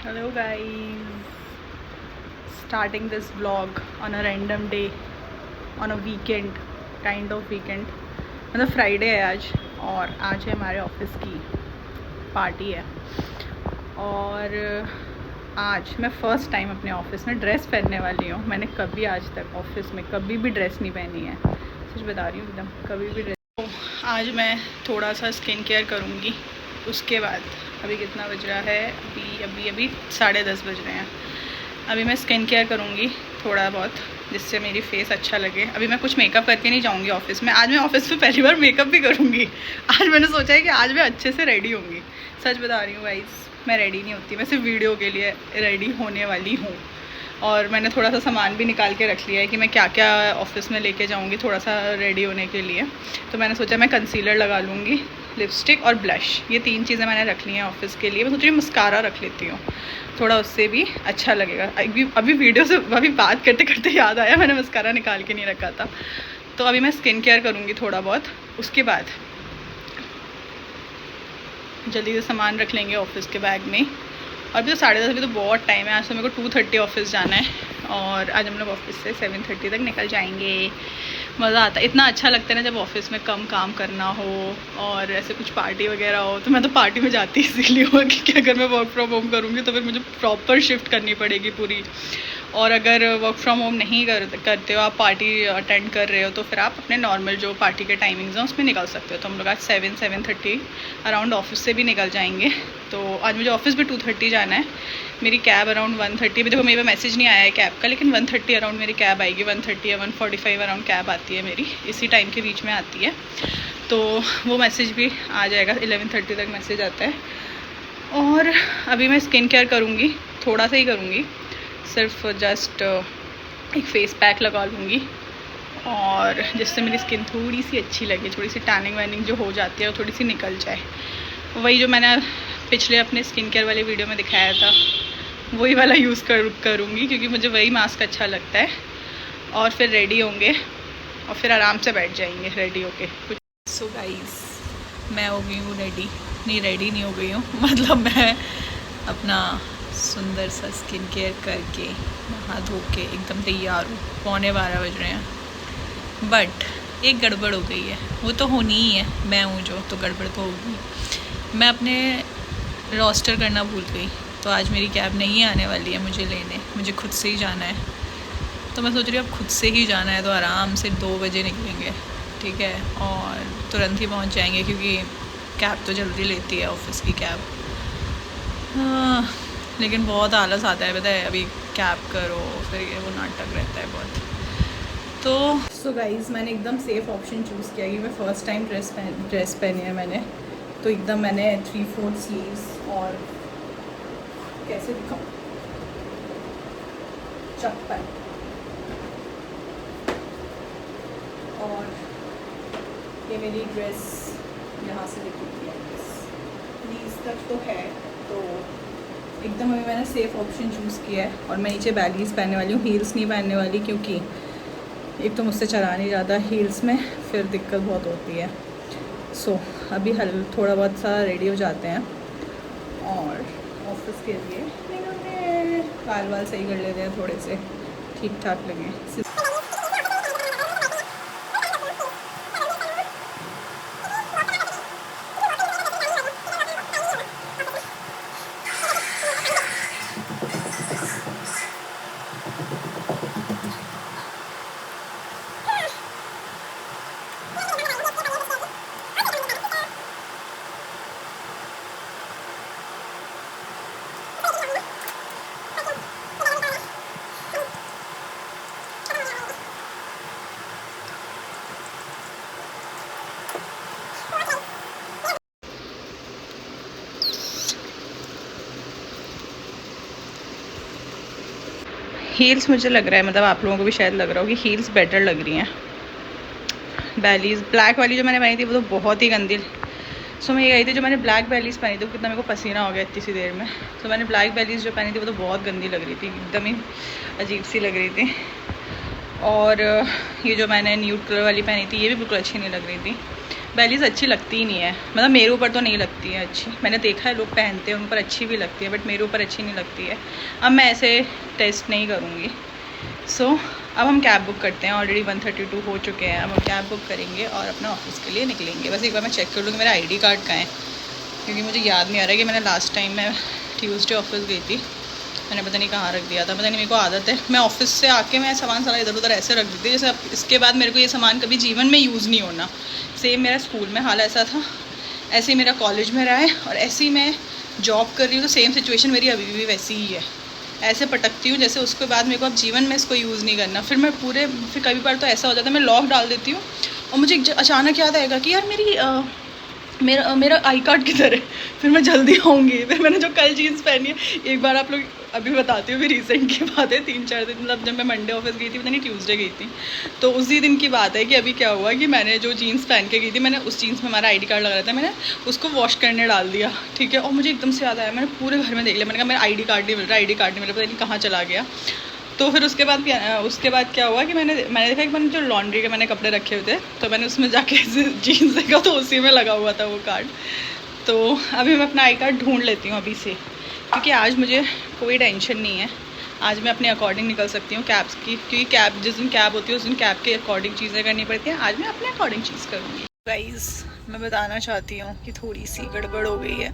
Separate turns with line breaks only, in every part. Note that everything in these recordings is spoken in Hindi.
Hello guys, starting this vlog on a random day on a weekend, kind of weekend. मतलब फ्राइडे है आज और आज है हमारे ऑफिस की पार्टी है। और आज मैं फ़र्स्ट टाइम अपने ऑफिस में ड्रेस पहनने वाली हूँ। मैंने कभी आज तक ऑफिस में कभी भी ड्रेस नहीं पहनी है, सच बता रही हूँ, एकदम कभी भी ड्रेस। तो आज मैं थोड़ा सा स्किन केयर करूँगी। उसके बाद अभी कितना बज रहा है, अभी 10:30 बज रहे हैं। अभी मैं स्किन केयर करूँगी थोड़ा बहुत, जिससे मेरी फेस अच्छा लगे। अभी मैं कुछ मेकअप करके नहीं जाऊँगी ऑफिस में। आज मैं ऑफिस में पहली बार मेकअप भी करूँगी। आज मैंने सोचा है कि आज मैं अच्छे से रेडी होंगी। सच बता रही हूँ गाइस, मैं रेडी नहीं होती, मैं सिर्फ वीडियो के लिए रेडी होने वाली हूँ। और मैंने थोड़ा सा सामान भी निकाल के रख लिया है कि मैं क्या क्या ऑफिस में लेके जाऊँगी थोड़ा सा रेडी होने के लिए। तो मैंने सोचा मैं कंसीलर लगा लूँगी, लिपस्टिक और ब्लश, ये 3 चीज़ें मैंने रख ली हैं ऑफिस के लिए। मैं सोच रही हूँ मस्कारा रख लेती हूँ, थोड़ा उससे भी अच्छा लगेगा। अभी वीडियो से अभी बात करते करते याद आया मैंने मस्कारा निकाल के नहीं रखा था। तो अभी मैं स्किन केयर करूँगी थोड़ा बहुत, उसके बाद जल्दी से सामान रख लेंगे ऑफिस के बैग में। और अभी तो 10:30, अभी तो बहुत टाइम है। आज तो मेरे को 2:30 ऑफिस जाना है और आज हम लोग ऑफिस से 7:30 तक निकल जाएंगे। मज़ा आता है, इतना अच्छा लगता है ना जब ऑफिस में कम काम करना हो और ऐसे कुछ पार्टी वगैरह हो। तो मैं तो पार्टी में जाती इसीलिए हूँ कि अगर मैं वर्क फ्रॉम होम करूँगी तो फिर मुझे प्रॉपर शिफ्ट करनी पड़ेगी पूरी। और अगर वर्क फ्रॉम होम नहीं करते हो, आप पार्टी अटेंड कर रहे हो, तो फिर आप अपने नॉर्मल जो पार्टी के टाइमिंग्स हैं उसमें निकल सकते हो। तो हम लोग आज 7:30 अराउंड ऑफिस से भी निकल जाएंगे। तो आज मुझे ऑफिस भी 2:30 जाना है। मेरी कैब अराउंड 1:30, अभी देखो मेरे पे मैसेज नहीं आया है कैब का, लेकिन 1:30 अराउंड मेरी कैब आएगी। 1:30 या 1:45 अराउंड कैब आती है मेरी, इसी टाइम के बीच में आती है। तो वो मैसेज भी आ जाएगा, 11:30 तक मैसेज आता है। और अभी मैं स्किन केयर करूँगी, थोड़ा सा ही करूँगी, सिर्फ जस्ट एक फ़ेस पैक लगा लूँगी और जिससे मेरी स्किन थोड़ी सी अच्छी लगे, थोड़ी सी टैनिंग वैनिंग जो हो जाती है वो थोड़ी सी निकल जाए। वही जो मैंने पिछले अपने स्किन केयर वाले वीडियो में दिखाया था, वही वाला यूज़ करूँगी, क्योंकि मुझे वही मास्क अच्छा लगता है। और फिर रेडी होंगे और फिर आराम से बैठ जाएंगे रेडी होके कुछ। सो गाइस, मैं हो गई हूँ रेडी नहीं हो गई हूँ, मतलब मैं अपना सुंदर सा स्किन केयर करके नहा धो के एकदम तैयार हूँ। 11:15 बज रहे हैं। बट एक गड़बड़ हो गई है, वो तो होनी ही है, मैं हूँ जो, तो गड़बड़ तो होगी। मैं अपने रोस्टर करना भूल गई, तो आज मेरी कैब नहीं आने वाली है मुझे लेने, मुझे खुद से ही जाना है। तो मैं सोच रही हूँ अब खुद से ही जाना है तो आराम से 2 बजे निकलेंगे, ठीक है, और तुरंत ही पहुँच जाएंगे, क्योंकि कैब तो जल्दी लेती है ऑफिस की कैब। लेकिन बहुत आलस आता है, पता है, अभी कैब करो फिर ये वो नाटक रहता है बहुत। तो सो गाइस, मैंने एकदम सेफ़ ऑप्शन चूज़ किया कि मैं फ़र्स्ट टाइम ड्रेस पहनी है मैंने। तो एकदम मैंने 3/4 स्लीव्स और कैसे दिखाऊं, चप्पल और ये मेरी ड्रेस यहाँ से दिखती है, नीज तक तो है। तो एकदम अभी मैंने सेफ़ ऑप्शन चूज़ किया है। और मैं नीचे बैगीज पहनने वाली हूँ, हील्स नहीं पहनने वाली, क्योंकि एक तो मुझसे चला नहीं जाता हील्स में, फिर दिक्कत बहुत होती है। सो अभी थोड़ा बहुत सा रेडी हो जाते हैं और ऑफिस के लिए निकलते। बाल बाल सही कर लेते हैं, थोड़े से ठीक ठाक लगे। हील्स मुझे लग रहा है, मतलब आप लोगों को भी शायद लग रहा हो कि हील्स बेटर लग रही हैं। बैलीज ब्लैक वाली जो मैंने पहनी थी वो तो बहुत ही गंदी। सो मैं ये गई थी, जो मैंने ब्लैक बैलीज पहनी थी, कितना मेरे को पसीना हो गया इतनी सी देर में। तो मैंने ब्लैक बैलीज जो पहनी थी वो तो बहुत गंदी लग रही थी, एकदम ही अजीब सी लग रही थी। और ये जो मैंने न्यूड कलर वाली पहनी थी ये भी बिल्कुल अच्छी नहीं लग रही थी। बेलीज अच्छी लगती ही नहीं है, मतलब मेरे ऊपर तो नहीं लगती है अच्छी। मैंने देखा है लोग पहनते हैं, उन पर अच्छी भी लगती है, बट मेरे ऊपर अच्छी नहीं लगती है। अब मैं ऐसे टेस्ट नहीं करूँगी। सो अब हम कैब बुक करते हैं। ऑलरेडी 1:32 हो चुके हैं। अब हम कैब बुक करेंगे और अपना ऑफिस के लिए निकलेंगे। बस एक बार मैं चेक कर लूँगी मेरा ID कार्ड कहाँ है, क्योंकि मुझे याद नहीं आ रहा है कि मैंने लास्ट टाइम मैं ट्यूसडे ऑफिस गई थी, मैंने पता नहीं कहाँ रख दिया था। पता नहीं, मेरे को आदत है मैं ऑफिस से आके मैं सामान सारा इधर उधर ऐसे रख देती, जैसे अब इसके बाद मेरे को ये सामान कभी जीवन में यूज़ नहीं होना। सेम मेरा स्कूल में हाल ऐसा था, ऐसे ही मेरा कॉलेज में रहा है, और ऐसे ही मैं जॉब कर रही हूँ तो सेम सिचुएशन मेरी अभी भी वैसी ही है। ऐसे पटकती हूँ जैसे उसके बाद मेरे को अब जीवन में इसको यूज़ नहीं करना। फिर कभी बार तो ऐसा हो जाता है मैं लॉक डाल देती हूँ और मुझे अचानक याद आएगा कि यार मेरा आई कार्ड किधर है। फिर मैं जल्दी आऊँगी। फिर मैंने जो कल जीन्स पहनी है, एक बार आप लोग अभी बताती हूँ, भी रिसेंट की बात है, 3-4 दिन, मतलब जब मैं मंडे ऑफिस गई थी, पता नहीं ट्यूसडे गई थी, तो उसी दिन की बात है कि अभी क्या हुआ कि मैंने जो जीन्स पहन के गई थी, मैंने उस जीन्स में हमारा ID कार्ड लगा रहा था, मैंने उसको वॉश करने डाल दिया, ठीक है। और मुझे एकदम से याद आया, मैंने पूरे घर में देख लिया, मैंने कहा मेरा ID कार्ड नहीं मिल रहा, ID कार्ड नहीं मिल रहा, पता नहीं कहाँ चला गया। तो फिर उसके बाद क्या हुआ कि मैंने देखा कि मैंने जो लॉन्ड्री के मैंने कपड़े रखे हुए थे, तो मैंने उसमें जाके जीन्स देखा तो उसी में लगा हुआ था वो कार्ड। तो अभी मैं अपना आई कार्ड ढूंढ लेती हूँ अभी से, क्योंकि आज मुझे कोई टेंशन नहीं है। आज मैं अपने अकॉर्डिंग निकल सकती हूँ कैब्स की, क्योंकि कैब जिस दिन कैब होती है उस दिन कैब के अकॉर्डिंग चीज़ें करनी पड़ती हैं। आज मैं अपने अकॉर्डिंग चीज़ करूँगी। गाइस, मैं बताना चाहती हूँ कि थोड़ी सी गड़बड़ हो गई है।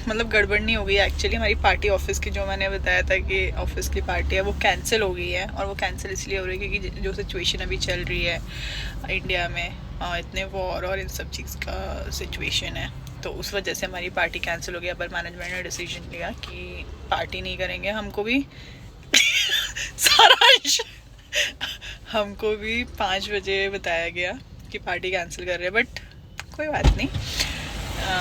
मतलब गड़बड़ नहीं हो गई एक्चुअली, हमारी पार्टी ऑफिस की, जो मैंने बताया था कि ऑफिस की पार्टी है, वो कैंसिल हो गई है। और वो कैंसिल इसलिए हो रही है क्योंकि जो सिचुएशन अभी चल रही है इंडिया में, इतने वॉर और इन सब चीज़ का सिचुएशन है, तो उस वजह से हमारी पार्टी कैंसिल हो गई। पर मैनेजमेंट ने डिसीजन लिया कि पार्टी नहीं करेंगे। हमको भी सारांश हमको भी 5 बजे बताया गया कि पार्टी कैंसिल कर रहे हैं, बट कोई बात नहीं,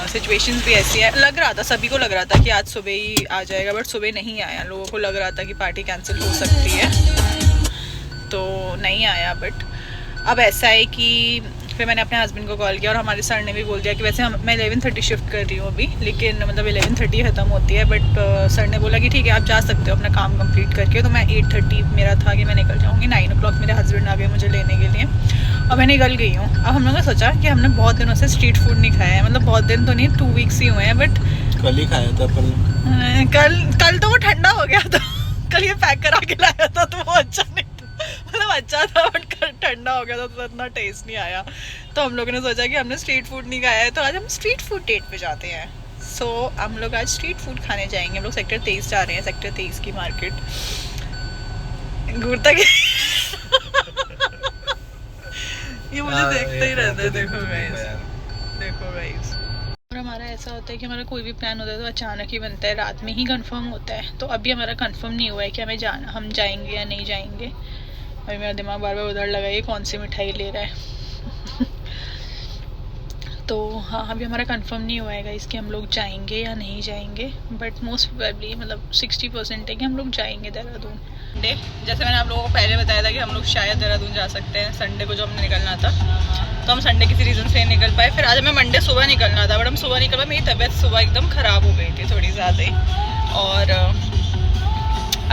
सिचुएशंस भी ऐसी है। लग रहा था, सभी को लग रहा था कि आज सुबह ही आ जाएगा, बट सुबह नहीं आया। लोगों को लग रहा था कि पार्टी कैंसिल हो सकती है, तो नहीं आया। बट अब ऐसा है कि फिर मैंने अपने हस्बैंड को कॉल किया और हमारे सर ने भी बोल दिया कि वैसे मैं 11:30 शिफ्ट कर रही हूँ अभी, लेकिन मतलब 11:30 ख़त्म होती है, बट सर ने बोला कि ठीक है आप जा सकते हो अपना काम कंप्लीट करके। तो मैं 8:30 मेरा था कि मैं निकल जाऊँगी। 9 o'clock मेरे हस्बैंड आ गए मुझे लेने के लिए और मैं निकल गई हूँ। अब हम लोगों ने सोचा कि हमने बहुत दिनों से स्ट्रीट फूड नहीं खाया है, मतलब बहुत दिन तो नहीं, 2 weeks ही हुए हैं, बट
कल ही खाया था।
कल तो वो ठंडा हो गया था। कल ये पैक करा के लाया था तो वो अच्छा नहीं, मतलब अच्छा था बट ठंडा हो गया था तो इतना टेस्ट नहीं आया। तो हम लोगों ने सोचा कि हमने स्ट्रीट फूड नहीं खाया है, तो आज हम स्ट्रीट फूड डेट पे जाते हैं। सो हम लोग आज स्ट्रीट फूड खाने जाएंगे। हम लोग सेक्टर 23 जा रहे हैं, सेक्टर 23 की मार्केट घूरता के ये मुझे देखते ही रहता है। देखो गाइस, और हमारा ऐसा होता है कि हमारा कोई भी प्लान होता है तो अचानक ही बनता है, रात में ही कंफर्म होता है। तो अभी हमारा कंफर्म नहीं हुआ है कि हम जाएंगे या नहीं जाएंगे। अभी मेरा दिमाग बार बार उधर लगा है कौन सी मिठाई ले रहा है। तो हाँ, अभी हमारा कंफर्म नहीं हुआ है इसके हम लोग जाएंगे या नहीं जाएंगे, बट मोस्ट प्रोबेबली मतलब 60% है कि हम लोग जाएंगे देहरादून। जैसे मैंने आप लोगों को पहले बताया था कि हम लोग शायद देहरादून जा सकते हैं संडे को, जो हमने निकलना था, तो हम संडे किसी रीज़न से निकल पाए। फिर आज हमें मंडे सुबह निकलना था, बट हम सुबह निकल पाए। मेरी तबीयत सुबह एकदम ख़राब हो गई थी थोड़ी ज़्यादा ही, और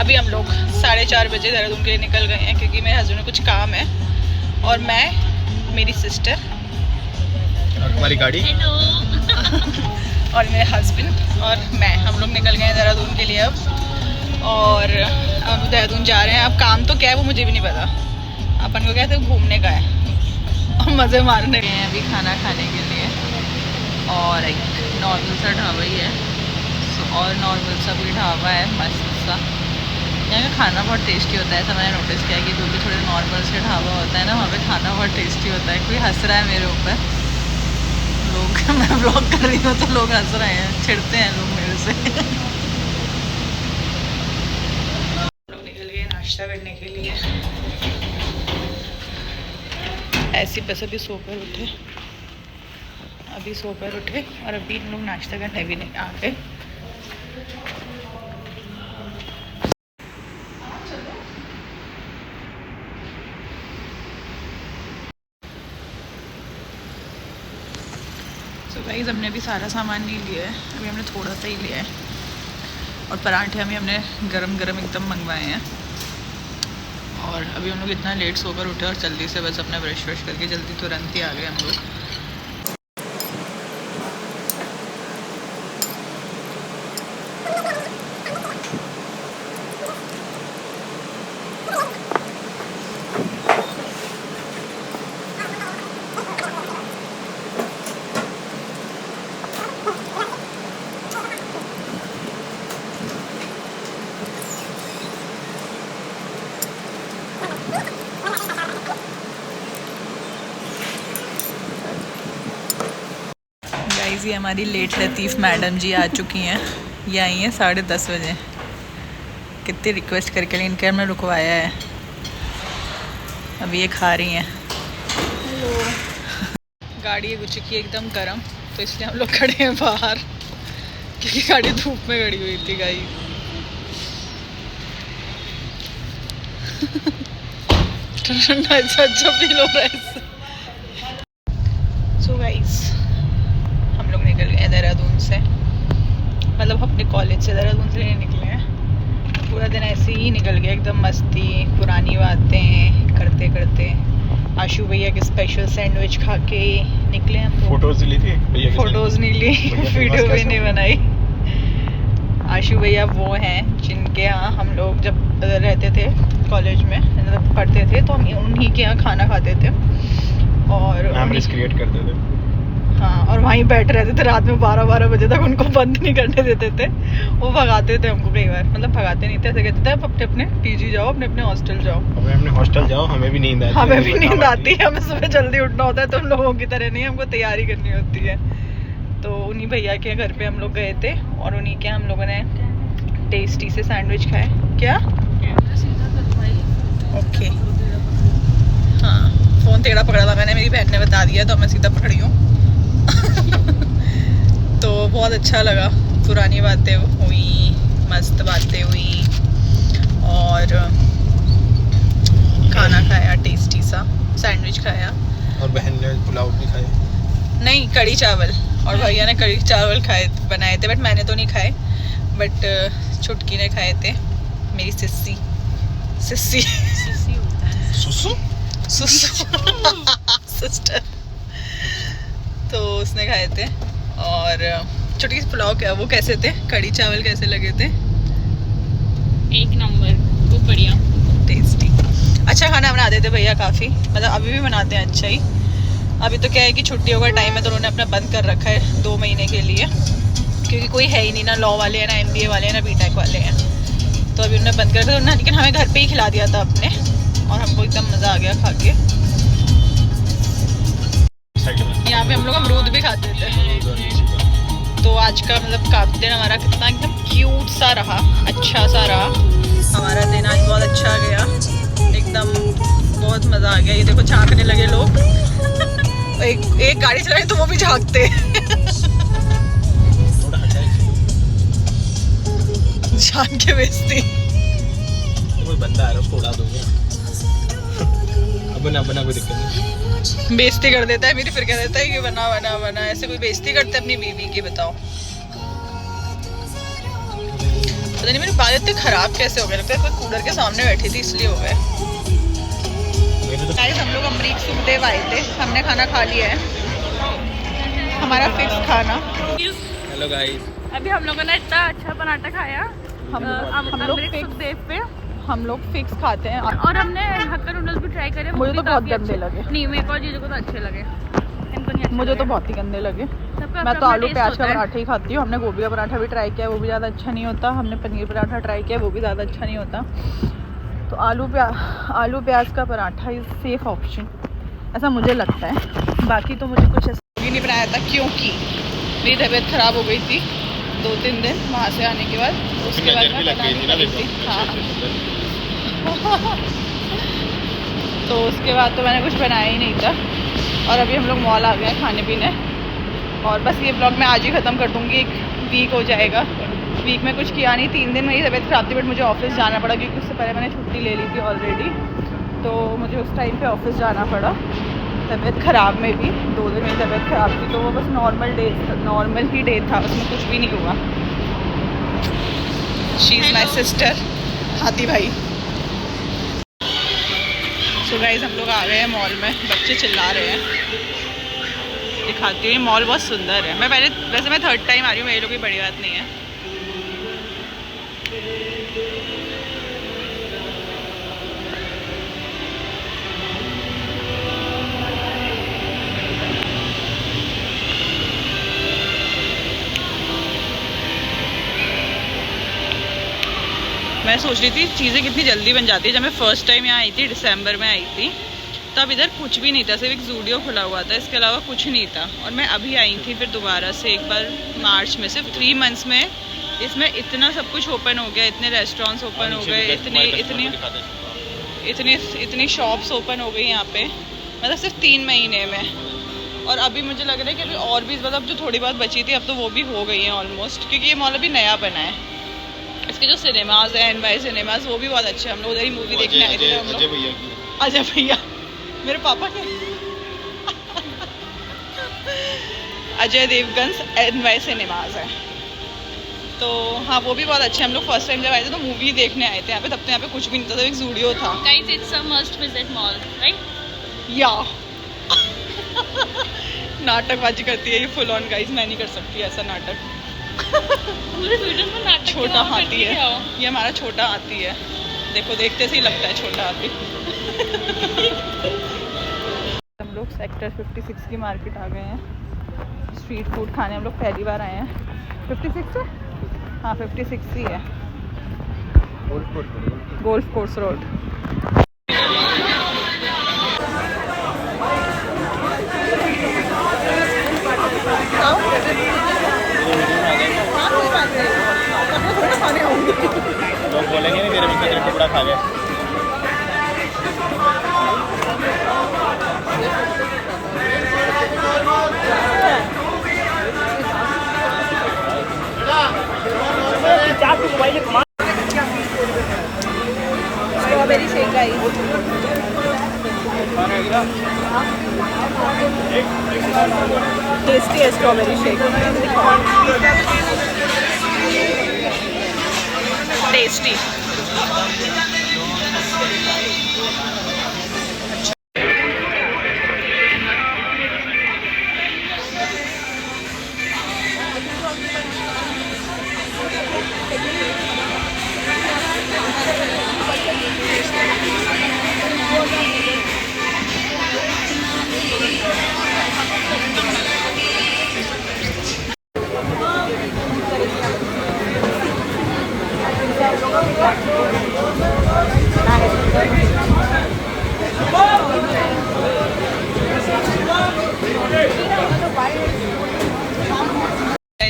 अभी हम लोग 4:30 बजे देहरादून के लिए निकल गए हैं, क्योंकि मेरे हस्बैंड में कुछ काम है, और मैं, मेरी सिस्टर
और हमारी गाड़ी
और मेरे हस्बैंड और मैं, हम लोग निकल गए हैं देहरादून के लिए अब। और अब देहरादून जा रहे हैं। अब काम तो क्या है वो मुझे भी नहीं पता, अपन को क्या है घूमने का है और मज़े मारने गए हैं अभी खाना खाने के लिए। और एक नॉर्मल सा ढाबा ही है, और नॉर्मल सा भी ढाबा है मस्त सा। यहाँ का खाना बहुत टेस्टी होता है, ऐसा मैंने नोटिस किया कि जो भी थोड़े नॉर्मल से ढाबा होता है ना, वहाँ पे खाना बहुत टेस्टी होता है। कोई हंस रहा है मेरे ऊपर, लोग मैं ब्लॉग कर रही हूँ तो लोग हंस रहे हैं, छिड़ते हैं लोग मेरे से। लोग निकल गए नाश्ता करने के लिए। ऐसी बस अभी सोकर उठे और अभी हम लोग नाश्ता करने भी नहीं आ गए। तो गाइस, हमने अभी सारा सामान नहीं लिया है, अभी हमने थोड़ा सा ही लिया है। और पराठे अभी हमने गरम गरम एकदम मंगवाए हैं। और अभी हम लोग इतना लेट सोकर उठे और जल्दी से बस अपना ब्रश करके जल्दी तुरंत ही आ गए हम लोग। गाइस ये हमारी लेट लतीफ़ मैडम जी आ चुकी हैं। ये आई हैं 10:30 बजे। कितनी रिक्वेस्ट करके इनके हमने रुकवाया है। अभी ये खा रही हैं। हेलो। गाड़ी हो चुकी है एकदम गर्म, तो इसलिए हम लोग खड़े हैं बाहर, क्योंकि गाड़ी धूप में खड़ी हुई थी गाइस। ठंडा अच्छा फील हो रहा है। सो गाइस हम लोग निकल गए देहरादून से, मतलब अपने कॉलेज से देहरादून से नहीं निकले हैं। पूरा दिन ऐसे ही निकल गया, एकदम मस्ती, पुरानी बातें करते करते। आशु भैया के स्पेशल सैंडविच खा के निकले हम।
फोटोज ली थी भैया?
फोटोज नहीं ली, वीडियो भी नहीं बनाई। आशु भैया वो हैं जिनके यहाँ हम लोग जब रहते थे कॉलेज में, मतलब पढ़ते थे, तो हम उन्हीं के यहाँ खाना खाते थे और
मेमोरीज क्रिएट करते थे।
हाँ, और वहीं बैठ रहते थे रात में 12-12 बजे तक। उनको बंद नहीं करने देते थे, वो भगाते थे हमको कई बार। मतलब भगाते नहीं थे, ऐसे कहते थे अपने अपने पीजी जाओ, अपने अपने हॉस्टल जाओ।
अपने हॉस्टल जाओ, हमें भी नींद आती है।
हमें भी नींद आती है, हमें सुबह जल्दी उठना होता है। तुम लोगों की तरह नहीं, हमको तैयारी करनी होती है। तो उन्हीं भैया के घर पे हम लोग गए थे और उन्हीं के हम लोगों ने टेस्टी से सैंडविच खाए। क्या? ओके, हाँ, फ़ोन टेढ़ा पकड़ा था मैंने, मेरी बहन ने बता दिया तो मैं सीधा पकड़ी हूँ। तो बहुत अच्छा लगा, पुरानी बातें हुई, मस्त बातें हुई और खाना खाया, टेस्टी सा सैंडविच खाया।
और बहन ने पुलाव भी खाए।
नहीं, कढ़ी चावल, और भैया ने कढ़ी चावल बनाए थे, बट मैंने तो नहीं खाए, बट छुटकी ने खाए थे, मेरी सिस्सी होता है, सुसु सिस्टर। तो उसने खाए थे। और छुटकी पुलाव क्या, वो कैसे थे, कढ़ी चावल कैसे लगे थे?
एक नंबर, खूब बढ़िया,
टेस्टी। अच्छा खाना बना देते भैया काफ़ी, मतलब अभी भी बनाते हैं अच्छा ही। अभी तो क्या है कि छुट्टियों का टाइम है, तो उन्होंने अपना बंद कर रखा है 2 महीने के लिए, क्योंकि कोई है ही नहीं, ना लॉ वाले हैं, ना MBA वाले हैं, ना BTech वाले हैं। तो अभी उन्होंने बंद कर दिया, लेकिन हमें घर पे ही खिला दिया था अपने, और हमको एकदम मज़ा आ गया खा के। यहाँ पे हम लोग अमरूद भी खाते थे। तो आज का मतलब काफ़ी दिन हमारा कितना एकदम क्यूट सा रहा, अच्छा सा रहा हमारा दिन। आज बहुत अच्छा गया, एकदम बहुत मज़ा आ गया। ये देखो झांकने लगे लोग। एक गाड़ी चलाए तो वो भी झांकते। जान के बेचती।
कोई बंदा आ रहा है, उसको उड़ा दोगे। अब बना कोई दिक्कत नहीं।
बेइज्जती कर देता है मेरी, फिर कह देता है कि बना। ऐसे कोई बेइज्जती करता है अपनी बीवी की, बताओ। पता नहीं मेरी बाल इतने खराब कैसे हो गए, लगता है कोई कूलर के सामने बैठी थी इसलिए हो गए। गाइस हम लोग अमरीक सुखदेव आए थे, हमने खाना खा लिया है, हमारा फिक्स खाना।
हेलो गाइस,
अभी हम लोगों ने इतना अच्छा पराठा खाया
हम लोग फिक्स खाते हैं।
और हमने हक्का नूडल्स भी ट्राई करे,
मुझे तो बहुत गंदे लगे।
नहीं, मेरे को चीज़ों को तो अच्छे लगे, इनको नहीं अच्छे
मुझे
लगे।
तो बहुत ही गंदे लगे।
मैं
तो आलू प्याज का पराठा ही खाती हूँ। हमने गोभी का पराठा भी ट्राई किया, वो भी ज़्यादा अच्छा नहीं होता। हमने पनीर पराठा ट्राई किया, वो भी ज़्यादा अच्छा नहीं होता। तो आलू प्याज का पराठा इज़ सेफ ऑप्शन, ऐसा मुझे लगता है। बाकी तो मुझे कुछ ऐसा भी नहीं बनाया था, क्योंकि मेरी तबीयत ख़राब हो गई थी 2-3 दिन वहाँ से आने के बाद। उसके बाद मैं बना नहीं रही थी। हाँ। तो उसके बाद तो मैंने कुछ बनाया ही नहीं था। और अभी हम लोग मॉल आ गए हैं खाने पीने, और बस ये ब्लॉग मैं आज ही ख़त्म कर दूँगी। 1 वीक हो जाएगा, वीक में कुछ किया नहीं। 3 दिन मेरी तबीयत ख़राब थी, बट मुझे ऑफिस जाना पड़ा, क्योंकि उससे पहले मैंने छुट्टी ले ली थी ऑलरेडी। तो मुझे उस टाइम पे ऑफिस जाना पड़ा, तबीयत ख़राब में भी। 2 दिन मेरी तबीयत ख़राब थी, तो वो बस नॉर्मल ही डे था, उसमें कुछ भी नहीं हुआ। शी इज़ माई सिस्टर, हाथी भाई। सो गाइस हम लोग आ गए हैं मॉल में, बच्चे चिल्ला रहे हैं। दिखाती हूँ, मॉल बहुत सुंदर है। वैसे मैं 3rd टाइम आ रही हूँ, मेरे लिए कोई बड़ी बात नहीं है। मैं सोच रही थी चीज़ें कितनी जल्दी बन जाती है। जब मैं फर्स्ट टाइम यहाँ आई थी, दिसंबर में आई थी, तब इधर कुछ भी नहीं था, सिर्फ एक जूडियो खुला हुआ था, इसके अलावा कुछ नहीं था। और मैं अभी आई थी फिर दोबारा से एक बार मार्च में, सिर्फ 3 मंथ्स में इसमें इतना सब कुछ ओपन हो गया, इतने रेस्टोरेंट्स ओपन हो गए, इतनी शॉप्स ओपन हो गई यहाँ पे, मतलब सिर्फ 3 महीने में। और अभी मुझे लग रहा है कि अभी और भी मतलब जो थोड़ी बहुत बची थी अब तो वो भी हो गई हैं ऑलमोस्ट, क्योंकि ये मॉल अभी नया बना है। इसके जो सिनेमाज है NY सिनेमाज वो भी बहुत अच्छे हैं। हम लोग उधर ही मूवी देखने आए थे हम लोग। अजय भैया मेरे पापा के अजय देवगन NY सिनेमाज है, तो हाँ वो भी बहुत अच्छे। हम लोग फर्स्ट टाइम जब आए थे तो मूवी देखने आए थे यहाँ पे, तब तो यहाँ पे कुछ भी नहीं था, तो एक जूडियो था।
Guys, it's a must visit mall, right?
या नाटकबाजी करती है ये फुल ऑन गाइस, मैं नहीं कर सकती ऐसा नाटक।
पूरे वीडियो में नाटक
छोटा हाथी है ये, हमारा छोटा हाथी है, देखो देखते से ही लगता है छोटा हाथी। हम लोग सेक्टर 56 की मार्केट आ गए हैं, स्ट्रीट फूड खाने हम लोग पहली बार आए हैं। 56 है, हाँ 56 ही है, गोल्फ कोर्स रोड।
लोग बोलेंगे नहीं तेरे मुझसे तेरे टुकड़ा खा गए।
स्ट्रॉबेरी शेक गाइस, टेस्टी है स्ट्रॉबेरी शेक, टेस्टी।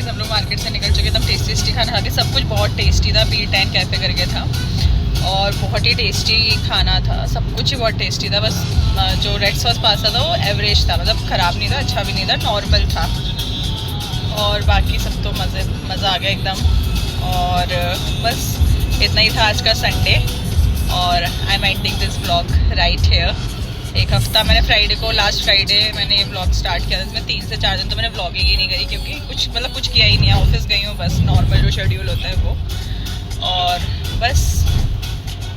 हम लोग मार्केट से निकल चुके, एकदम टेस्टी खाना खा के, सब कुछ बहुत टेस्टी था। B10 कैफे करके था और बहुत ही टेस्टी खाना था, सब कुछ ही बहुत टेस्टी था। बस जो रेड सॉस पास्ता था वो एवरेज था, मतलब ख़राब नहीं था, अच्छा भी नहीं था, नॉर्मल था। और बाकी सब तो मज़ा आ गया एकदम। और बस इतना ही था आज का संडे। और I am ending this blog right here. एक हफ्ता मैंने फ्राइडे को, लास्ट फ्राइडे मैंने ये ब्लॉग स्टार्ट किया था, इसमें 3 से 4 दिन तो मैंने ब्लॉगिंग ही नहीं करी, क्योंकि कुछ किया ही नहीं है। ऑफिस गई हूँ बस, नॉर्मल जो शेड्यूल होता है वो। और बस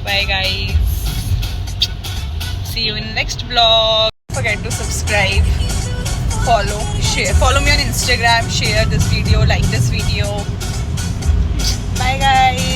bye guys, see you in next blog. Forget to subscribe, follow me on Instagram, share this video, like this video. Bye guys.